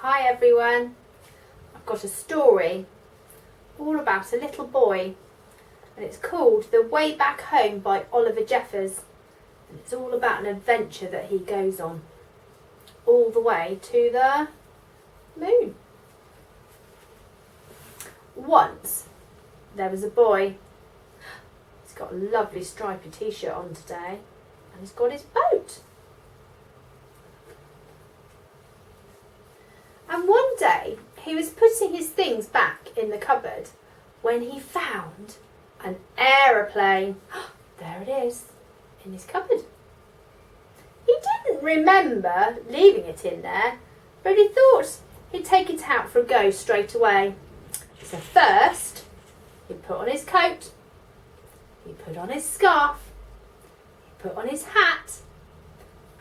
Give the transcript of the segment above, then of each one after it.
Hi everyone, I've got a story all about a little boy and it's called The Way Back Home by Oliver Jeffers, and it's all about an adventure that he goes on all the way to the moon. Once there was a boy. He's got a lovely stripy t-shirt on today and he's got his boat. And one day he was putting his things back in the cupboard when he found an aeroplane. There it is, in his cupboard. He didn't remember leaving it in there, but he thought he'd take it out for a go straight away. So first, he put on his coat, he put on his scarf, he put on his hat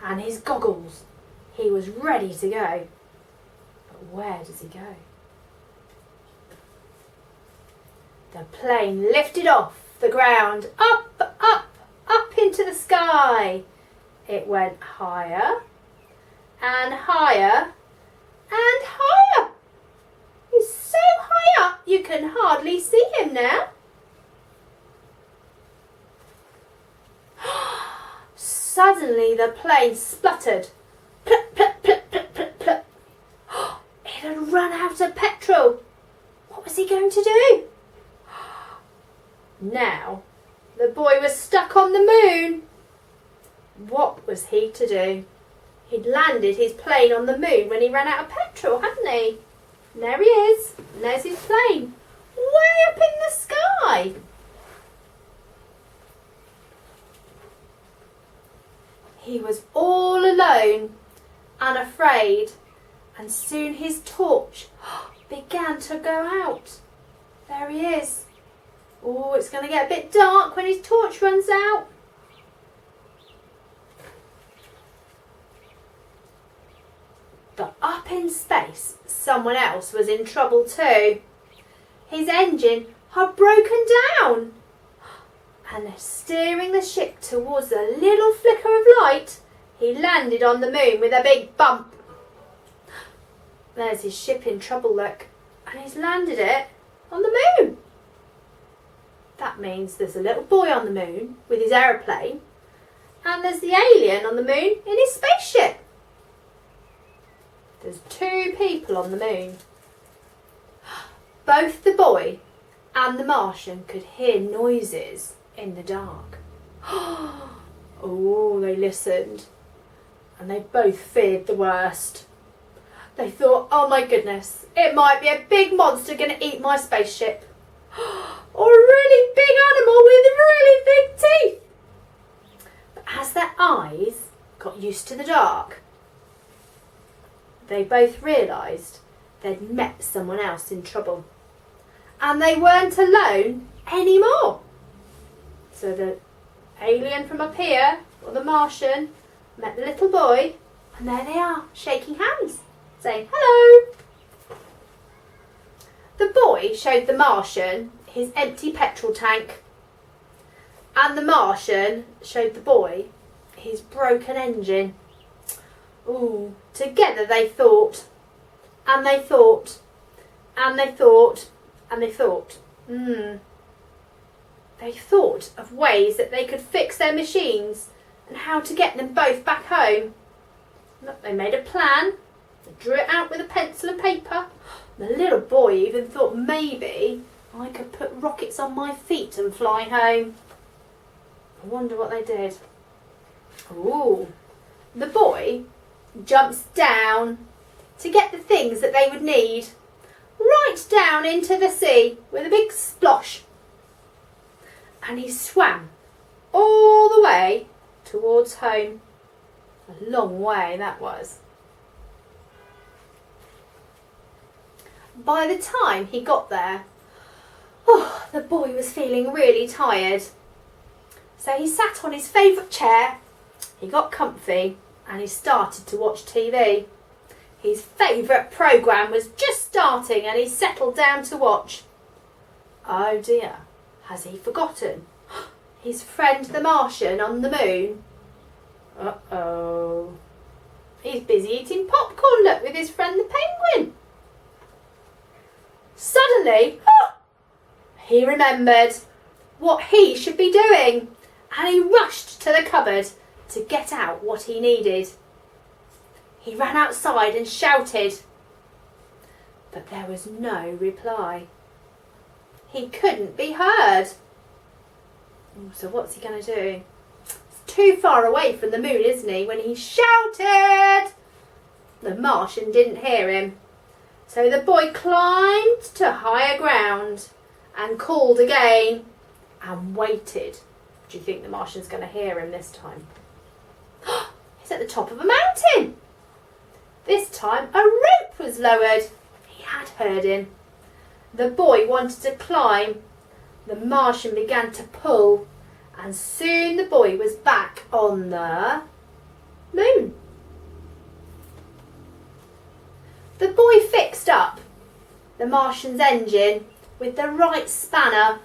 and his goggles. He was ready to go. But where does he go? The plane lifted off the ground, up, up, up into the sky. It went higher and higher and higher. He's so high up you can hardly see him now. Suddenly the plane spluttered. Plop, plop, plop, plop, plop, plop. It had run out of petrol. What was he going to do? Now the boy was stuck on the moon. What was he to do? He'd landed his plane on the moon when he ran out of petrol, hadn't he? And there he is. And there's his plane. Way up in the sky. He was all alone and afraid, and soon his torch began to go out. There he is. Oh, it's going to get a bit dark when his torch runs out. But up in space, someone else was in trouble too. His engine had broken down. And steering the ship towards a little flicker of light, he landed on the moon with a big bump. There's his ship in trouble, look, and he's landed it on the moon. That means there's a little boy on the moon with his aeroplane, and there's the alien on the moon in his spaceship. There's two people on the moon. Both the boy and the Martian could hear noises in the dark. Oh, they listened, and they both feared the worst. They thought, oh my goodness, it might be a big monster going to eat my spaceship, or a really big animal with really big teeth. But as their eyes got used to the dark, they both realised they'd met someone else in trouble, and they weren't alone anymore. So the alien from up here, or the Martian, met the little boy, and there they are, shaking hands, saying hello. The boy showed the Martian his empty petrol tank, and the Martian showed the boy his broken engine. Ooh, together they thought, and they thought, and they thought, and they thought. They thought of ways that they could fix their machines and how to get them both back home. Look, they made a plan. They drew it out with a pencil and paper. The little boy even thought maybe I could put rockets on my feet and fly home. I wonder what they did. Ooh, the boy jumps down to get the things that they would need, right down into the sea with a big splosh. And he swam all the way towards home. A long way that was. By the time he got there, the boy was feeling really tired. So he sat on his favourite chair, he got comfy, and he started to watch TV. His favourite programme was just starting and he settled down to watch. Oh dear, has he forgotten his friend the Martian on the moon? Uh-oh. He's busy eating popcorn, look, with his friend the penguin. Suddenly, he remembered what he should be doing, and he rushed to the cupboard to get out what he needed. He ran outside and shouted, but there was no reply. He couldn't be heard. So what's he going to do? He's too far away from the moon, isn't he, when he shouted? The Martian didn't hear him. So the boy climbed to higher ground and called again and waited. Do you think the Martian's going to hear him this time? He's at the top of a mountain. This time a rope was lowered. He had heard him. The boy wanted to climb. The Martian began to pull, and soon the boy was back on the moon. The boy fixed up the Martian's engine with the right spanner,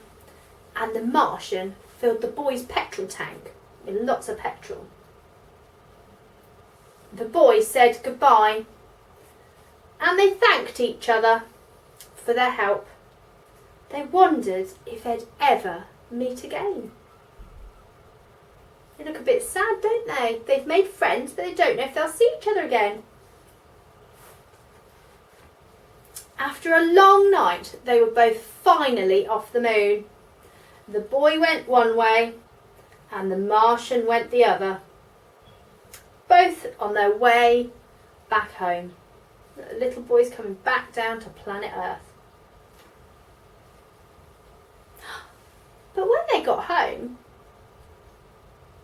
and the Martian filled the boy's petrol tank with lots of petrol. The boys said goodbye, and they thanked each other for their help. They wondered if they'd ever meet again. They look a bit sad, don't they? They've made friends, but they don't know if they'll see each other again. After a long night, they were both finally off the moon. The boy went one way, and the Martian went the other. Both on their way back home. The little boy's coming back down to planet Earth. But when they got home,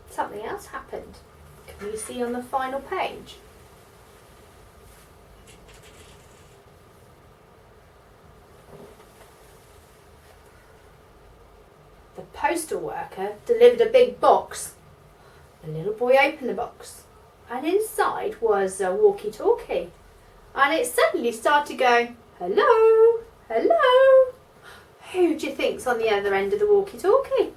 something else happened. Can you see on the final page? The postal worker delivered a big box. The little boy opened the box, and inside was a walkie-talkie. And it suddenly started going, hello, hello. Who do you think's on the other end of the walkie-talkie?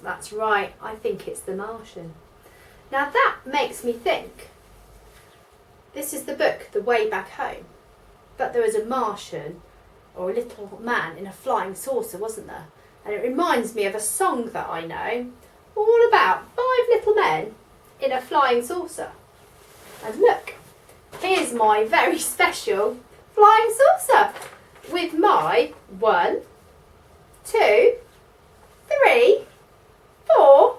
That's right, I think it's the Martian. Now that makes me think. This is the book, The Way Back Home. But there was a Martian, or a little man in a flying saucer, wasn't there? And it reminds me of a song that I know, all about 5 little men in a flying saucer. And look, here's my very special flying saucer with my 1, 2, 3, 4,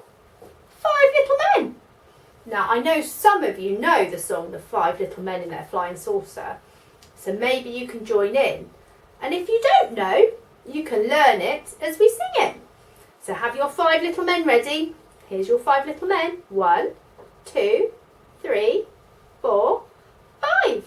5 little men. Now I know some of you know the song The 5 Little Men in Their Flying Saucer, so maybe you can join in. And if you don't know, you can learn it as we sing it. So have your 5 little men ready. Here's your 5 little men. 1, 2, 3, 4, 5.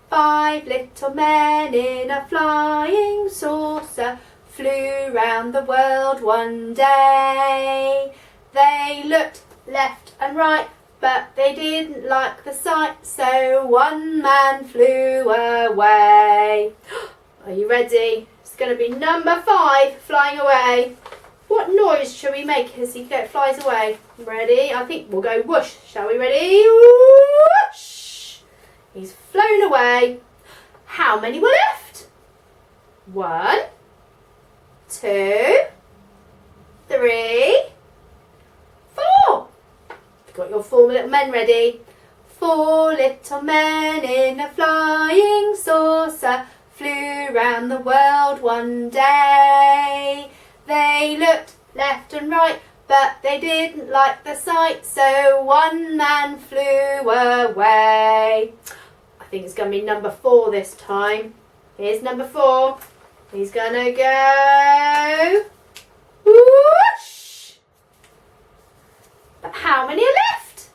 5 little men in a flying saucer flew round the world one day. They looked left and right, but they didn't like the sight, so one man flew away. Are you ready? It's going to be number 5, flying away. What noise shall we make as he flies away? Ready? I think we'll go whoosh. Shall we? Ready? Whoosh! He's flown away. How many were left? 1, 2, 3, 4. Got your 4 little men ready? 4 little men in a flying saucer flew round the world one day. They looked left and right, but they didn't like the sight, so one man flew away. I think it's going to be number 4 this time. Here's number 4. He's going to go whoosh. But how many are left?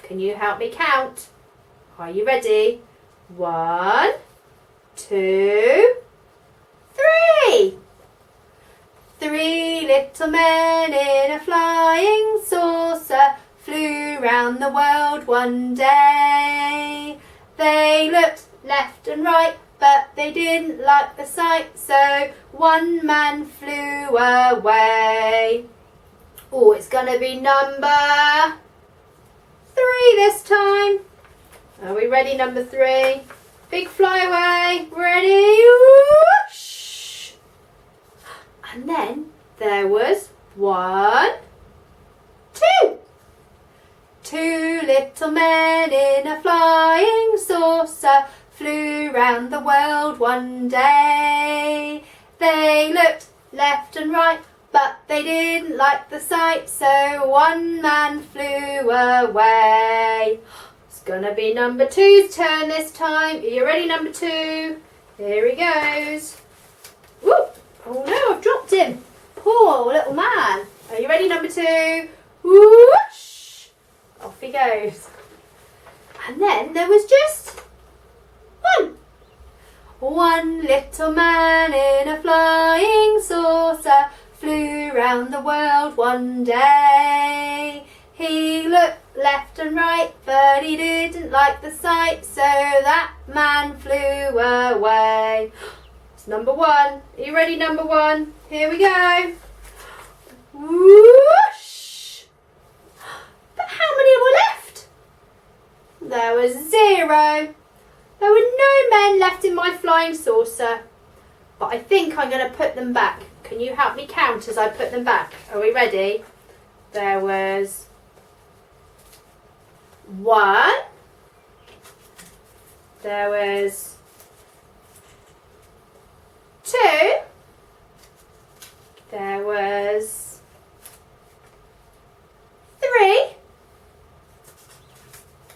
Can you help me count? Are you ready? 1, 2, 3. 3 little men in a flying saucer flew round the world one day. They looked left and right, but they didn't like the sight, so one man flew away. Oh, it's going to be number 3 this time. Are we ready, number 3? Big flyaway. Ready? Whoosh! And then there was 1, 2. 2 little men in a flying saucer flew round the world one day. They looked left and right, but they didn't like the sight, so one man flew away. It's gonna be number 2's turn this time. Are you ready, number 2? Here he goes. Whoop! Oh no, I've dropped him. Poor little man. Are you ready, number 2? Whoosh! Off he goes. And then there was just 1. 1 little man in a flying saucer flew round the world one day. He looked left and right, but he didn't like the sight, so that man flew away. It's number 1. Are you ready, number 1? Here we go. Whoosh! But how many were left? There was 0. There were no men left in my flying saucer. But I think I'm going to put them back. Can you help me count as I put them back? Are we ready? There was 1. There was 2. There was 3.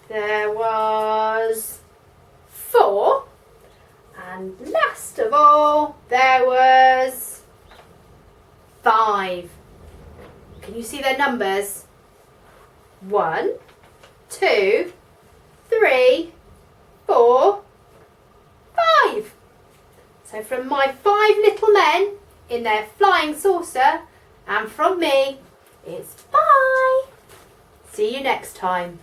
There was 4. And last of all, there was 5. Can you see their numbers? 1, 2, 3, 4, 5. So from my 5 little men in their flying saucer, and from me, it's bye. See you next time.